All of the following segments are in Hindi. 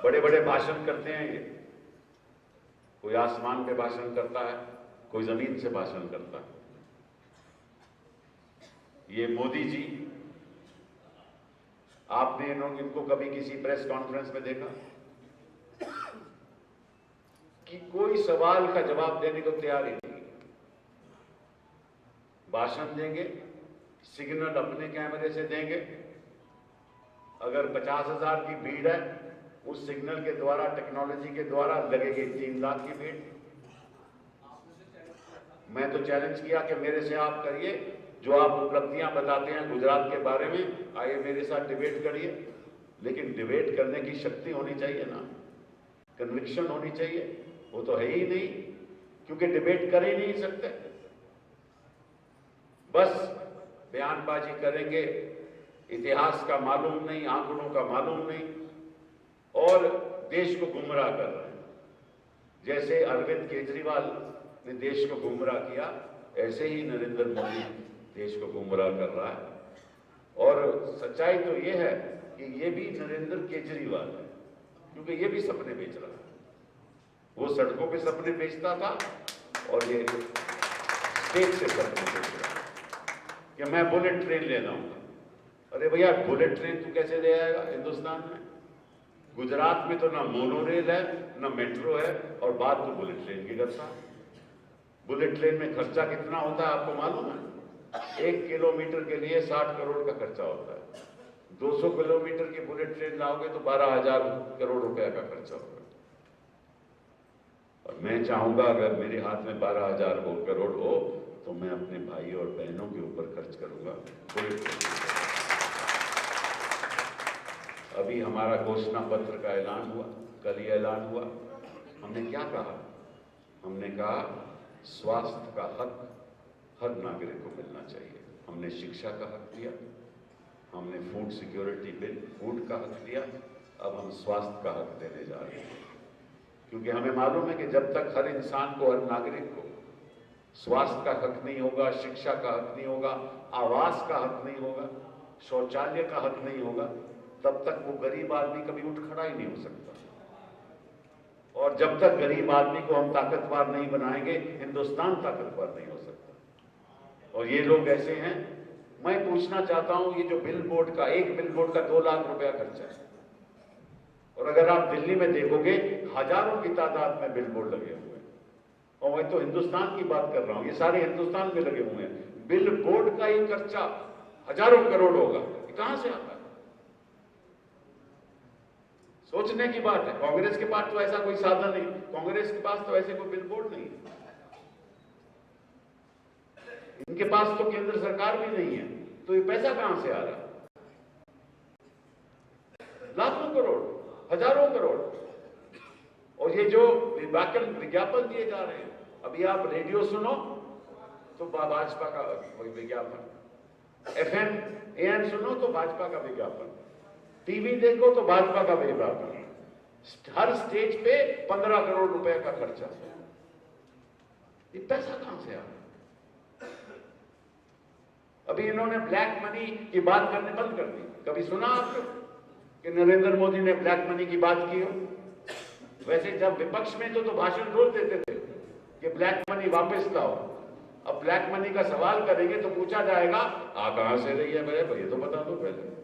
बड़े बड़े भाषण करते हैं ये, कोई आसमान पे भाषण करता है, कोई जमीन से भाषण करता है। ये मोदी जी, आपने इनको कभी किसी प्रेस कॉन्फ्रेंस में देखा कि कोई सवाल का जवाब देने को तैयार ही नहीं? भाषण देंगे, सिग्नल अपने कैमरे से देंगे, अगर 50,000 की भीड़ है, उस सिग्नल के द्वारा, टेक्नोलॉजी के द्वारा लगेगी 3 लाख की भीड़। मैं तो चैलेंज किया कि मेरे से आप करिए, जो आप उपलब्धियां बताते हैं गुजरात के बारे में, आइए मेरे साथ डिबेट करिए। लेकिन डिबेट करने की शक्ति होनी चाहिए ना, कन्विक्शन होनी चाहिए। वो तो है ही नहीं, क्योंकि डिबेट कर ही नहीं सकते, बस बयानबाजी करेंगे, इतिहास का मालूम नहीं, आंकड़ों का मालूम नहीं, और देश को गुमराह कर रहे हैं। जैसे अरविंद केजरीवाल ने देश को गुमराह किया, ऐसे ही नरेंद्र मोदी देश को गुमराह कर रहा है। और सच्चाई तो ये है कि ये भी नरेंद्र केजरीवाल है, क्योंकि ये भी सपने बेच रहा है। वो सड़कों पे सपने बेचता था और ये स्टेज से सपने बेच रहा है कि मैं बुलेट ट्रेन ले लाऊंगा। अरे भैया, बुलेट ट्रेन तू कैसे ले आएगा हिंदुस्तान में? गुजरात में तो ना मोनो रेल है, ना मेट्रो है, और बात तो बुलेट ट्रेन की करता है। बुलेट ट्रेन में खर्चा कितना होता है आपको मालूम है? 1 किलोमीटर के लिए 60 करोड़ का खर्चा होता है। 200 किलोमीटर की बुलेट ट्रेन लाओगे तो 12,000 करोड़ रुपए का खर्चा होगा। और मैं चाहूंगा अगर मेरे हाथ में 12,000 करोड़ हो तो मैं अपने भाई और बहनों के ऊपर खर्च करूंगा। अभी हमारा घोषणा पत्र का ऐलान हुआ, कल ही ऐलान हुआ। हमने क्या कहा? हमने कहा स्वास्थ्य का हक हर नागरिक को मिलना चाहिए। हमने शिक्षा का हक दिया, हमने फूड सिक्योरिटी बिल, फूड का हक दिया, अब हम स्वास्थ्य का हक देने जा रहे हैं। क्योंकि हमें मालूम है कि जब तक हर इंसान को, हर नागरिक को स्वास्थ्य का हक नहीं होगा, शिक्षा का हक नहीं होगा, आवास का हक नहीं होगा, शौचालय का हक नहीं होगा, तब तक वो गरीब आदमी कभी उठ खड़ा ही नहीं हो सकता। और जब तक गरीब आदमी को हम ताकतवर नहीं बनाएंगे, हिंदुस्तान ताकतवर नहीं हो सकता। और ये लोग ऐसे हैं, मैं पूछना चाहता हूं, ये जो बिल बोर्ड का, एक बिल बोर्ड का 2 लाख रुपया खर्चा है, और अगर आप दिल्ली में देखोगे हजारों की तादाद में बिल बोर्ड लगे हुए हैं। और मैं तो हिंदुस्तान की बात कर रहा हूं, ये सारे हिंदुस्तान में लगे हुए हैं। बिल बोर्ड का ही खर्चा हजारों करोड़ होगा, ये कहां से आता है? सोचने की बात है। कांग्रेस के पास तो ऐसा कोई साधन नहीं, कांग्रेस के पास तो ऐसे कोई बिल बोर्ड नहीं है, इनके पास तो केंद्र सरकार भी नहीं है, तो ये पैसा कहां से आ रहा है? लाखों करोड़, हजारों करोड़। और ये जो विज्ञापन दिए जा रहे हैं, अभी आप रेडियो सुनो तो भाजपा का विज्ञापन, FM AM सुनो तो भाजपा का विज्ञापन, टीवी देखो तो भाजपा का विज्ञापन, हर स्टेज पे 15 करोड़ रुपए का खर्चा। ये पैसा कहां से आ रहा? अभी इन्होंने ब्लैक मनी की बात करने बंद कर दी। कभी सुना आपने कि नरेंद्र मोदी ने ब्लैक मनी की बात की हो? वैसे जब विपक्ष में तो भाषण रोज देते थे कि ब्लैक मनी वापस लाओ। अब ब्लैक मनी का सवाल करेंगे तो पूछा जाएगा आ कहां से रही है भाई, ये तो बता दो पहले।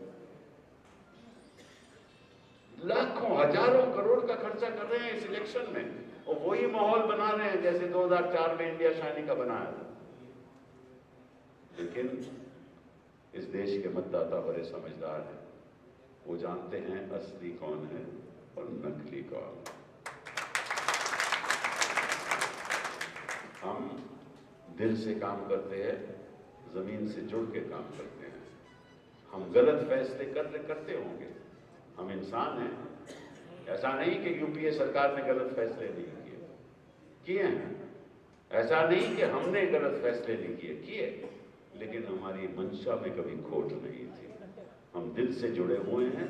लाखों हजारों करोड़ का खर्चा कर रहे हैं इस इलेक्शन में, और वही माहौल बना रहे हैं जैसे 2004 में इंडिया शाइनिंग का बनाया था। लेकिन इस देश के मतदाता बड़े समझदार हैं, वो जानते हैं असली कौन है और नकली कौन। हम दिल से काम करते हैं, जमीन से जुड़ के काम करते हैं। हम गलत फैसले करते होंगे, हम इंसान हैं। ऐसा नहीं कि यूपीए सरकार ने गलत फैसले नहीं किए हैं, ऐसा नहीं कि हमने गलत फैसले नहीं किए, लेकिन हमारी मंशा में कभी खोट नहीं थी। हम दिल से जुड़े हुए हैं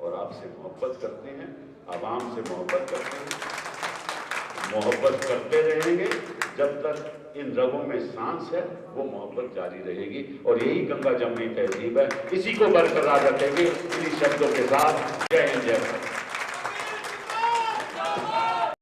और आपसे मोहब्बत करते हैं, आवाम से मोहब्बत करते हैं, मोहब्बत करते रहेंगे जब तक इन रगों में सांस है, वो मोहब्बत जारी रहेगी। और यही गंगा जमनी तहजीब है, इसी को बरकरार रखेंगे। इन्हीं शब्दों के साथ जय हिंद, जय भारत।